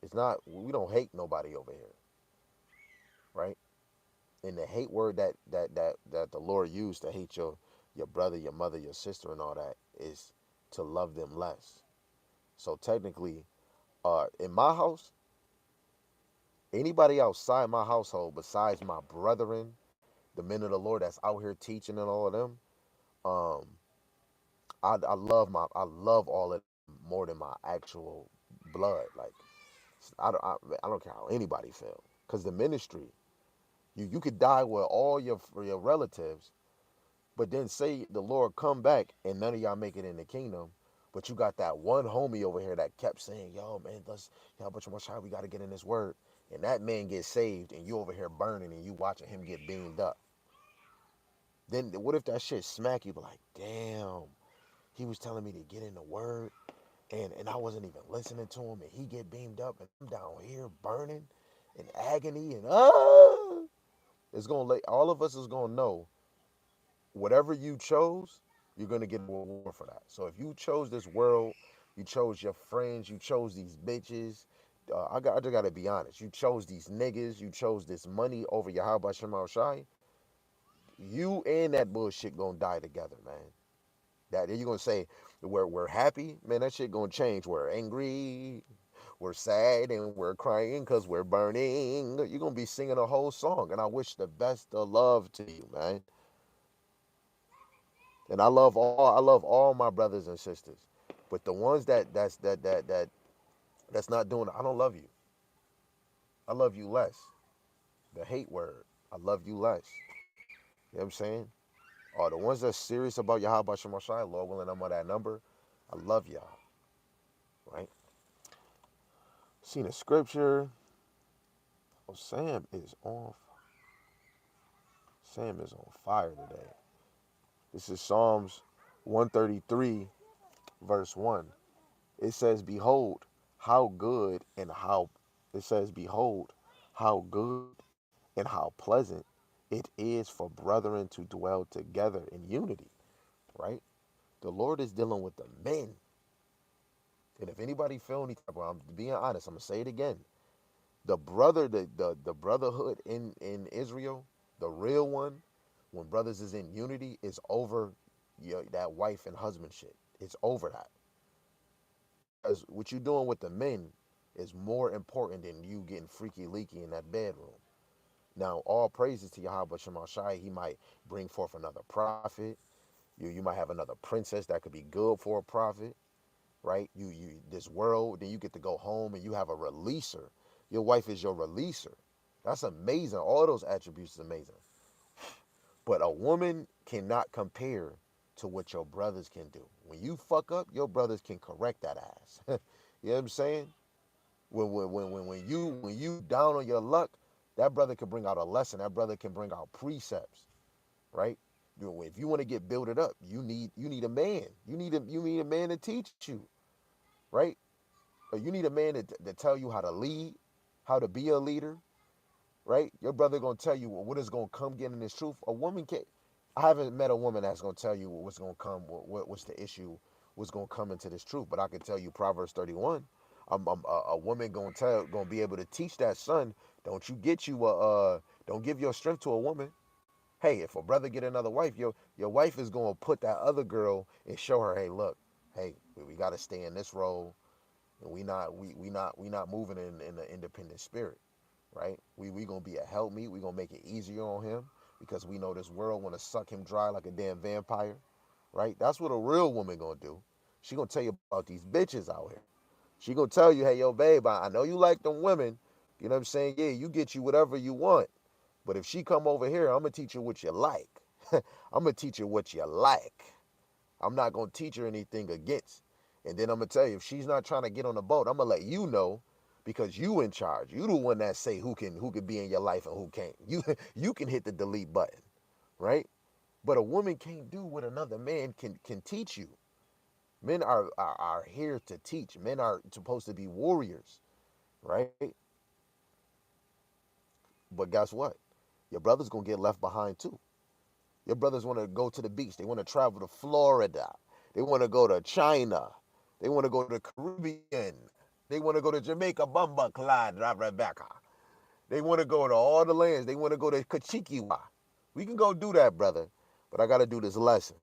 It's not, we don't hate nobody over here, right? And the hate word that the Lord used to hate your brother, your mother, your sister, and all that is to love them less. So technically, in my house, anybody outside my household besides my brethren, the men of the Lord that's out here teaching and all of them, um, I love all of them more than my actual blood. Like I don't care how anybody feel, because the ministry, you could die with all your relatives. But then say the Lord come back and none of y'all make it in the kingdom, but you got that one homie over here that kept saying, "Yo, man, y'all, but much higher, we got to get in this word." And that man gets saved, and you over here burning, and you watching him get beamed up. Then what if that shit smack you? Be like, damn, He was telling me to get in the word, and I wasn't even listening to him, and he get beamed up, and I'm down here burning in agony, and it's gonna let all of us is gonna know whatever you chose, you're gonna get a reward for that. So if you chose this world, you chose your friends, you chose these bitches. I just gotta be honest. You chose these niggas, you chose this money over Yahweh Shemal Shai. You and that bullshit gonna die together, man. That you're gonna say we're happy, man. That shit gonna change. We're angry, we're sad, and we're crying because we're burning. You're gonna be singing a whole song, and I wish the best of love to you, man. And I love all my brothers and sisters, but the ones that's not doing it, I don't love you. I love you less. The hate word, I love you less. You know what I'm saying? Or the ones that's serious about Yahweh Shemashai, Lord willing, I'm on that number. I love y'all, right? Seen a scripture. Oh, Sam is on fire today. This is Psalms 133, verse 1. It says, Behold, how good and how, it says, Behold, how good and how pleasant it is for brethren to dwell together in unity, right? The Lord is dealing with the men. And if anybody feel any type of, I'm being honest, I'm going to say it again. The brotherhood in Israel, the real one, when brothers is in unity, is over that wife and husband shit. It's over that. Because what you doing with the men is more important than you getting freaky leaky in that bedroom. Now, all praises to Yahweh Shema Shai. He might bring forth another prophet. You might have another princess that could be good for a prophet, right? You this world, then you get to go home and you have a releaser. Your wife is your releaser. That's amazing. All those attributes is amazing. But a woman cannot compare to what your brothers can do. When you fuck up, your brothers can correct that ass. You know what I'm saying? When you down on your luck, that brother can bring out a lesson. That brother can bring out precepts, right? If you want to get builded up, you need a man. You need a man to teach you, right? Or you need a man to tell you how to lead, how to be a leader, right? Your brother gonna tell you what is gonna come getting this truth. A woman can't. I haven't met a woman that's gonna tell you what's gonna come, what's the issue, what's gonna come into this truth. But I can tell you Proverbs 31. A woman gonna be able to teach that son. Don't you get you don't give your strength to a woman. Hey, if a brother get another wife, your wife is gonna put that other girl and show her, hey, look, hey, we gotta stay in this role, and we not moving in the independent spirit, right? We gonna be a helpmeet. We gonna make it easier on him because we know this world wanna suck him dry like a damn vampire, right? That's what a real woman gonna do. She gonna tell you about these bitches out here. She gonna tell you, hey, yo, babe, I know you like them women. You know what I'm saying? Yeah, you get you whatever you want. But if she come over here, I'm gonna teach her what you like. I'm gonna teach her what you like. I'm not gonna teach her anything against. And then I'm gonna tell you, if she's not trying to get on the boat, I'm gonna let you know because you in charge. You the one that say who can be in your life and who can't. You can hit the delete button, right? But a woman can't do what another man can teach you. Men are here to teach. Men are supposed to be warriors, right? But guess what? Your brother's gonna get left behind too. Your brothers want to go to the beach. They want to travel to Florida. They want to go to China. They want to go to the Caribbean. They want to go to Jamaica, Bumba, Clyde, Rebecca. They want to go to all the lands. They want to go to Kachikiwa. We can go do that, brother. But I got to do this lesson.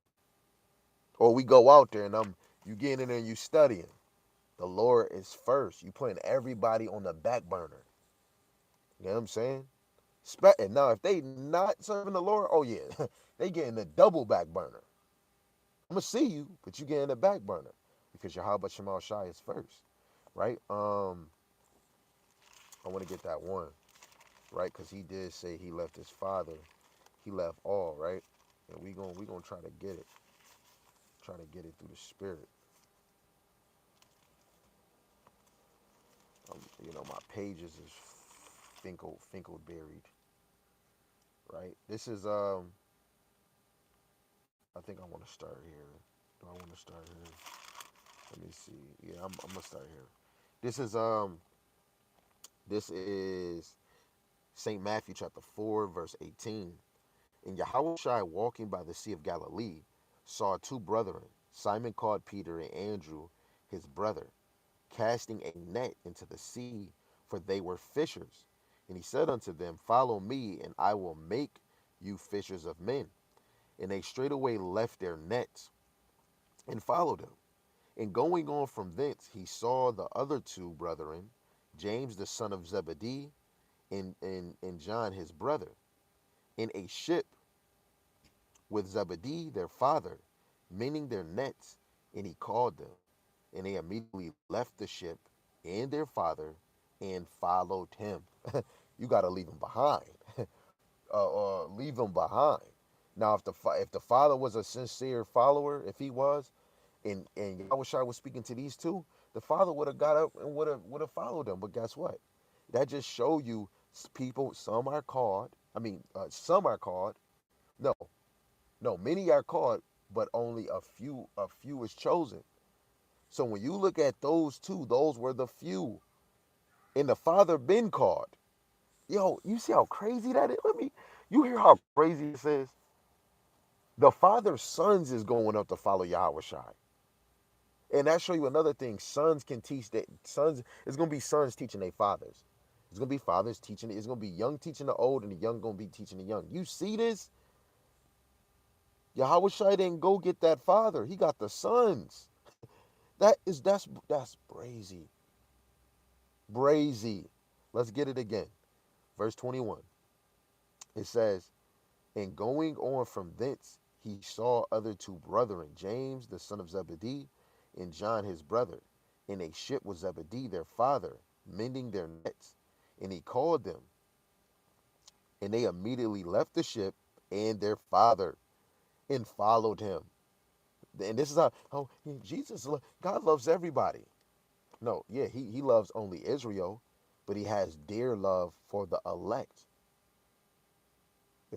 Or we go out there and you get in there and you studying. The Lord is first. You putting everybody on the back burner. You know what I'm saying? And now, if they not serving the Lord, oh yeah, they getting the double back burner. I'm gonna see you, but you get in the back burner because Yahweh Shemal Shai is first, right? I want to get that one, right? Because he did say he left his father, he left all, right? And we gonna try to get it through the spirit. My pages is finkled buried, right? This is I think I want to start here. Do I want to start here? Let me see. Yeah, I'm gonna start here. This is Saint Matthew chapter 4 verse 18. And Yahushua walking by the Sea of Galilee saw two brethren, Simon called Peter and Andrew his brother, casting a net into the sea, for they were fishers. And he said unto them, Follow me, and I will make you fishers of men. And they straightway left their nets and followed him. And going on from thence, he saw the other two brethren, James the son of Zebedee, and John his brother, in a ship with Zebedee their father, mending their nets, and he called them. And they immediately left the ship and their father and followed him. You got to leave him behind. Leave him behind. Now, if the father was a sincere follower, if he was, and Yahushua was speaking to these two, the father would have got up and would have followed them. But guess what? That just show you people. Some are called. Some are called. No, no, many are called, but only a few is chosen. So when you look at those two, those were the few, and the father been called. Yo, you see how crazy that is? You hear how crazy this is? The father's sons is going up to follow Yahweh Shai. And that show you another thing. Sons can teach that sons, it's gonna be sons teaching their fathers. It's gonna be fathers teaching, it's gonna be young teaching the old, and the young gonna be teaching the young. You see this? Yahweh Shai didn't go get that father. He got the sons. That's brazy. Brazy. Let's get it again. Verse 21. It says, And going on from thence, he saw other two brethren, James the son of Zebedee, and John his brother, in a ship with Zebedee their father, mending their nets. And he called them, and they immediately left the ship and their father and followed him. And this is how Jesus, God loves everybody. No, yeah, he loves only Israel, but he has dear love for the elect.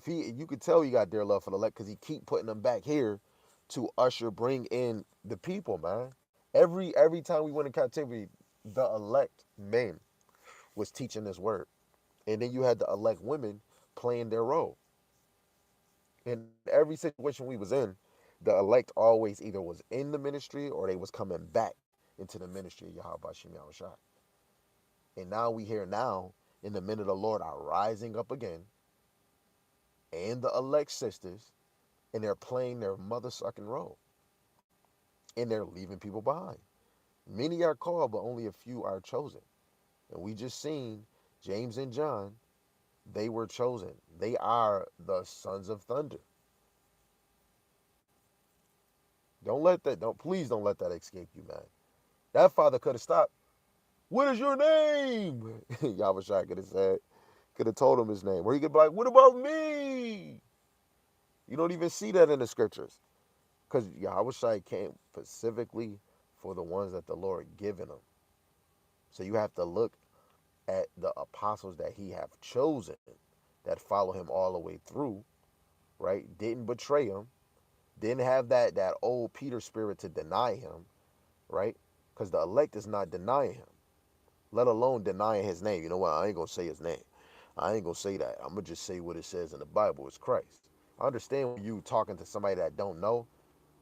You could tell he got dear love for the elect because he keep putting them back here to bring in the people, man. Every time we went in captivity, the elect men was teaching this word, and then you had the elect women playing their role. In every situation we was in, the elect always either was in the ministry or they was coming back into the ministry of Yahweh Shem Yahushua. And now we hear now, in the men of the Lord are rising up again, and the elect sisters, and they're playing their mother sucking role, and they're leaving people behind. Many are called, but only a few are chosen. And we just seen James and John, they were chosen. They are the sons of thunder. Please don't let that escape you, man. That father could have stopped. What is your name? Yahweh could have told him his name. Or he could be like, what about me? You don't even see that in the scriptures. Because Yahweh came specifically for the ones that the Lord given him. So you have to look at the apostles that he have chosen that follow him all the way through, right? Didn't betray him, didn't have that old Peter spirit to deny him, right? Because the elect is not denying him, let alone denying his name. You know what? I ain't gonna say his name. I ain't gonna say that. I'm gonna just say what it says in the Bible. It's Christ. I understand when you talking to somebody that don't know,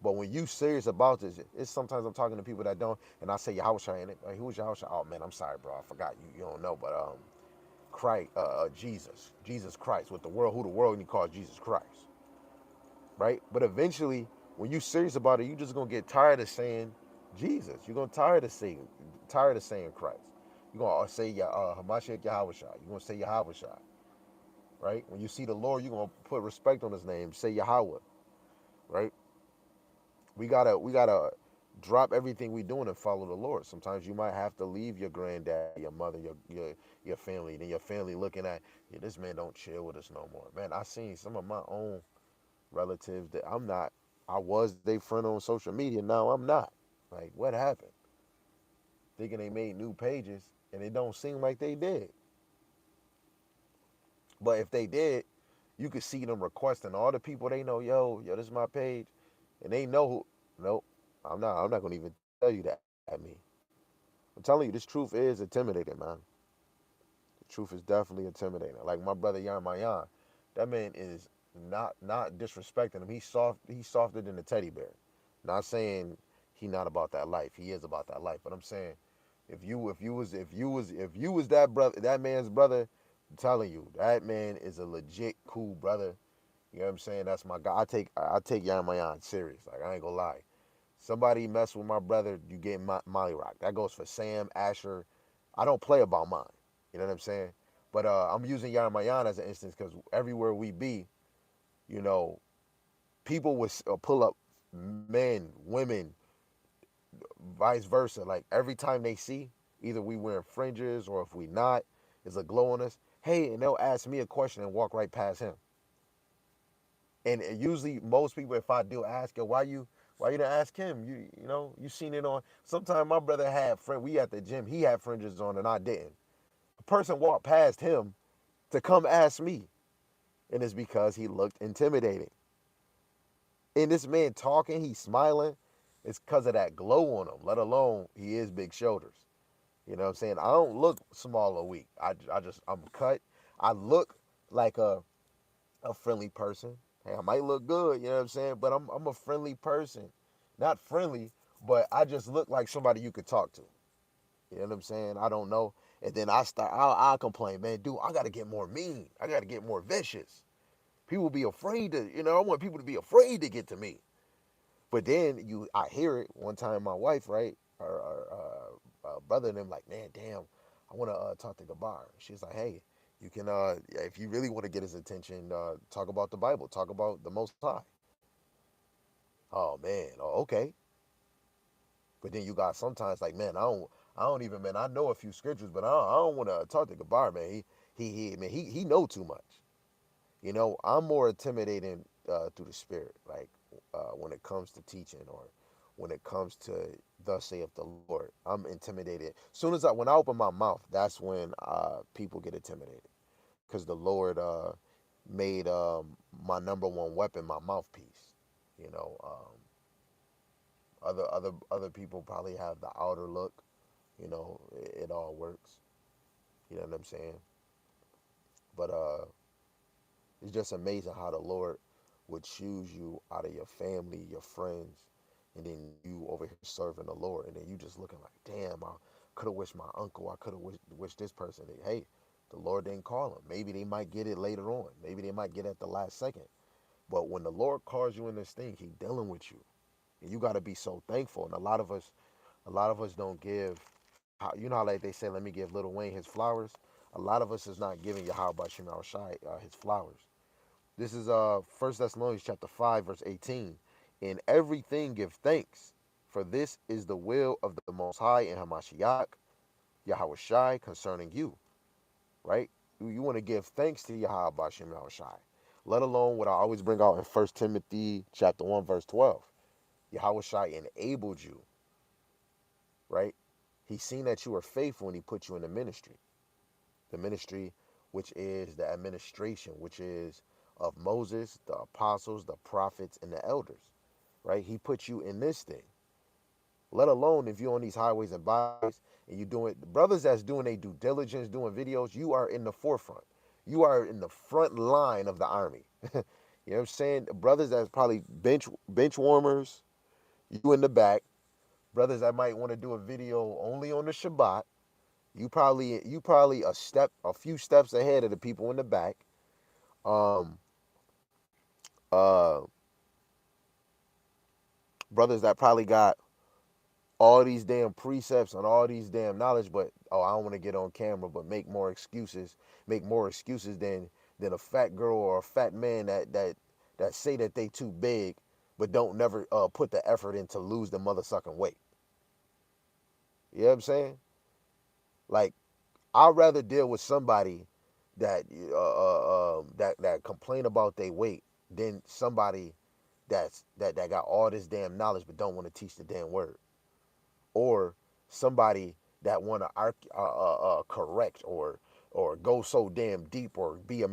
but when you serious about this, it's sometimes I'm talking to people that don't, and I say Yahushua in it. Like, who's Yahushua? Oh man, I'm sorry, bro. I forgot you. You don't know, but Christ, Jesus Christ. With the world, who the world you call Jesus Christ, right? But eventually, when you serious about it, you just gonna get tired of saying Jesus. You're gonna tired of saying Christ. You're gonna say Hamashiach Yahushua. You're gonna say Yahushua, right? When you see the Lord, you're gonna put respect on his name. Say Yahweh, right? We gotta drop everything we doing and follow the Lord. Sometimes you might have to leave your granddad, your mother, your family. Then your family looking at, yeah, this man don't chill with us no more. Man, I seen some of my own relatives that I was their friend on social media. Now I'm not. Like, what happened? Thinking they made new pages, and it don't seem like they did. But if they did, you could see them requesting all the people they know, yo, this is my page, and they know who. Nope. I'm not gonna even tell you to at me. I'm telling you, this truth is intimidating, man. The truth is definitely intimidating. Like my brother Yan Mayan, that man is not disrespecting him. He's softer than a teddy bear. Not saying he not about that life. He is about that life. But I'm saying if you was that brother, that man's brother, I'm telling you, that man is a legit cool brother. You know what I'm saying? That's my guy. I take Yan Mayan serious. Like I ain't gonna lie. Somebody mess with my brother, you get Molly Rock. That goes for Sam, Asher. I don't play about mine. You know what I'm saying? But I'm using Yaramayan as an instance because everywhere we be, you know, people would pull up men, women, vice versa. Like every time they see, either we wearing fringes or if we not, there's a glow on us. Hey, and they'll ask me a question and walk right past him. And usually most people, if I do ask it, why you didn't ask him? You seen it on. Sometimes my brother had friend. We at the gym. He had fringes on and I didn't. A person walked past him to come ask me, and it's because he looked intimidating. And this man talking, he's smiling. It's because of that glow on him. Let alone he is big shoulders. You know what I'm saying? I don't look small or weak. I'm cut. I look like a friendly person. Hey, I might look good, you know what I'm saying? But I'm a friendly person. Not friendly, but I just look like somebody you could talk to. You know what I'm saying? I don't know. And then I'll complain, man, dude, I gotta get more mean. I gotta get more vicious. People be afraid to, I want people to be afraid to get to me. But then I hear it one time. My wife, right, her brother and them, like, man, damn, I want to talk to Gabar. She's like, hey, you can, if you really want to get his attention, talk about the Bible, talk about the Most High. Oh man, oh okay. But then you got sometimes like, man, I don't even, man. I know a few scriptures, but I don't want to talk to Gabar, man. Man, he know too much. I'm more intimidating through the spirit, like when it comes to teaching or when it comes to thus saith the Lord. I'm intimidated. Soon as when I open my mouth, that's when people get intimidated, because the Lord made my number one weapon my mouthpiece. You know, other people probably have the outer look. It all works. You know what I'm saying? But it's just amazing how the Lord would choose you out of your family, your friends, and then you over here serving the Lord, and then you just looking like, damn, I could have wished my uncle, I could have wished this person. Hey, the Lord didn't call them. Maybe they might get it later on. Maybe they might get it at the last second. But when the Lord calls you in this thing, He dealing with you, and you got to be so thankful. And a lot of us don't give. How like they say, let me give Little Wayne his flowers. A lot of us is not giving Yahweh Shemel Shai his flowers. This is 1 Thessalonians chapter 5, verse 18. In everything give thanks, for this is the will of the Most High and Hamashiach, Yahweh Shai, concerning you. Right? You want to give thanks to Yahweh Bashem Yahweh Shai. Let alone what I always bring out in 1 Timothy chapter 1, verse 12. Yahweh Shai enabled you, right? He's seen that you are faithful and he put you in the ministry. The ministry, which is the administration, which is of Moses, the apostles, the prophets, and the elders, right? He put you in this thing. Let alone if you're on these highways and byways and you're doing, brothers that's doing their due diligence, doing videos, you are in the forefront. You are in the front line of the army. You know what I'm saying? Brothers that's probably bench warmers, you in the back. Brothers that might want to do a video only on the Shabbat, you probably a few steps ahead of the people in the back. Um, uh, Brothers that probably got all these damn precepts and all these damn knowledge, but oh, I don't want to get on camera, but make more excuses than a fat girl or a fat man that say that they too big, but don't never put the effort in to lose the mother sucking weight. You know what I'm saying? Like I'd rather deal with somebody that complain about their weight than somebody that got all this damn knowledge but don't want to teach the damn word, or somebody that want to correct or go so damn deep or be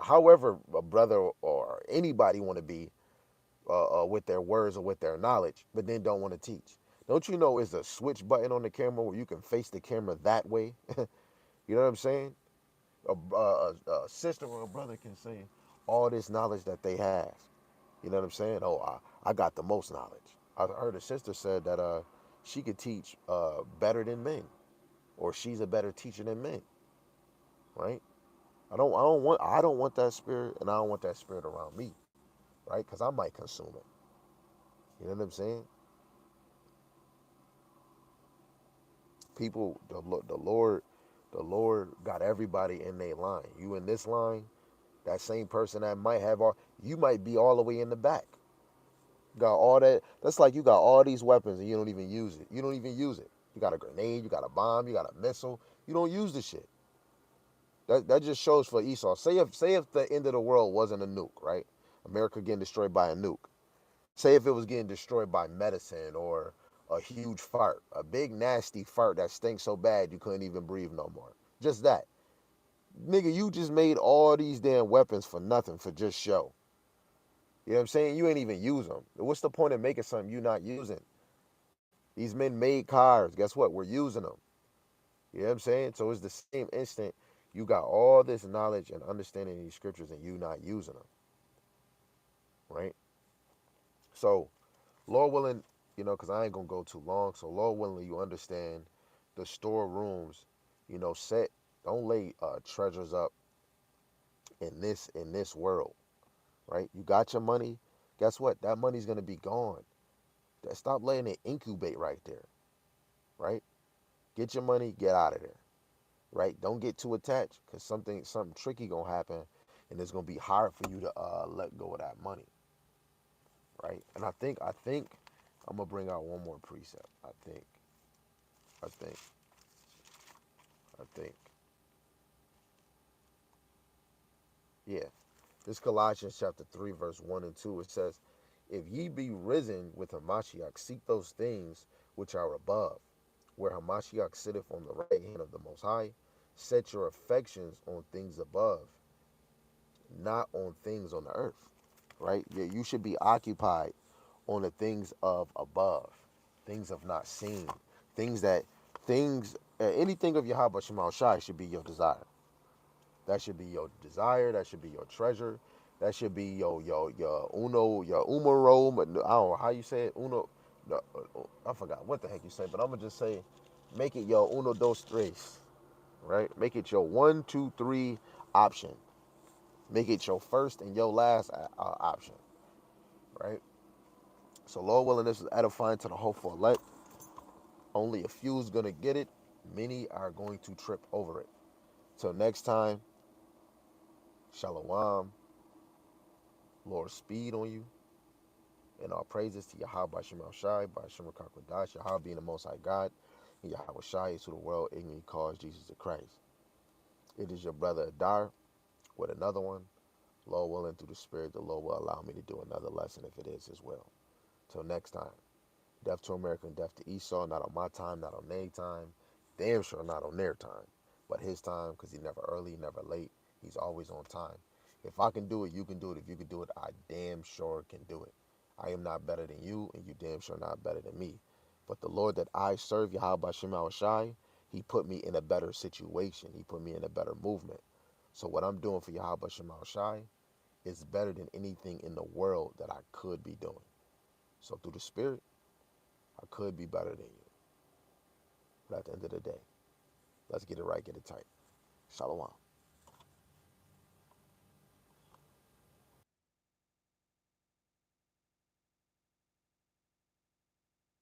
however a brother or anybody want to be, with their words or with their knowledge, but then don't want to teach. Don't you know it's a switch button on the camera where you can face the camera that way? You know what I'm saying? A sister or a brother can say all this knowledge that they have. You know what I'm saying? Oh, I got the most knowledge. I heard a sister said that she could teach better than men, or she's a better teacher than men. Right? I don't want that spirit, and I don't want that spirit around me. Right? Because I might consume it. You know what I'm saying? People, the Lord got everybody in their line. You in this line, that same person that might have all, you might be all the way in the back. Got all that. That's like you got all these weapons and you don't even use it. You don't even use it. You got a grenade, you got a bomb, you got a missile. You don't use the shit. That just shows for Esau. Say if the end of the world wasn't a nuke, right? America getting destroyed by a nuke. Say if it was getting destroyed by medicine or a huge fart, a big nasty fart that stinks so bad you couldn't even breathe no more. Just that. Nigga, you just made all these damn weapons for nothing, for just show. You know what I'm saying? You ain't even use them. What's the point of making something you not using? These men made cars. Guess what? We're using them. You know what I'm saying? So it's the same instant you got all this knowledge and understanding of these scriptures and you not using them. Right? So, Lord willing, because I ain't going to go too long. So, Lord willing, you understand the storerooms, set. Don't lay treasures up in this world. Right? You got your money. Guess what? That money's going to be gone. Stop letting it incubate right there. Right? Get your money, get out of there. Right? Don't get too attached because something tricky gonna happen, and it's gonna be hard for you to let go of that money. Right? And I think I'm gonna bring out one more precept. I think, I think, yeah. This Colossians chapter 3, verse 1 and 2. It says, "If ye be risen with Hamashiach, seek those things which are above, where Hamashiach sitteth on the right hand of the Most High. Set your affections on things above, not on things on the earth." Right? Yeah, you should be occupied on the things of above, things of not seen, things that things anything of Yahweh Shemal Shai should be your desire. That should be your desire. That should be your treasure. That should be your uno your umaro. I don't know how you say it. Uno. No, I forgot what the heck you say, but I'm gonna just say, make it your uno dos tres. Right? Make it your 1, 2, 3 option. Make it your first and your last option. Right? So Lord willing, this is edifying to the hopeful elect. Only a few is going to get it. Many are going to trip over it. Till next time, Shalom. Lord, speed on you. And our praises to Yahweh by Shem Shai, by Shem Kakwadash, Yahweh being the Most High God, and Yahweh Shai is to the world ignorantly calls Jesus the Christ. It is your brother Adar with another one. Lord willing, through the Spirit, the Lord will allow me to do another lesson if it is His will. Till next time. Death to America and death to Esau, not on my time, not on their time. Damn sure not on their time. But his time, because he's never early, never late. He's always on time. If I can do it, you can do it. If you can do it, I damn sure can do it. I am not better than you, and you damn sure not better than me. But the Lord that I serve, Yahweh Shem Shai, He put me in a better situation. He put me in a better movement. So what I'm doing for Yahweh Shem Shai is better than anything in the world that I could be doing. So through the Spirit, I could be better than you. But at the end of the day, let's get it right, get it tight. Shalom.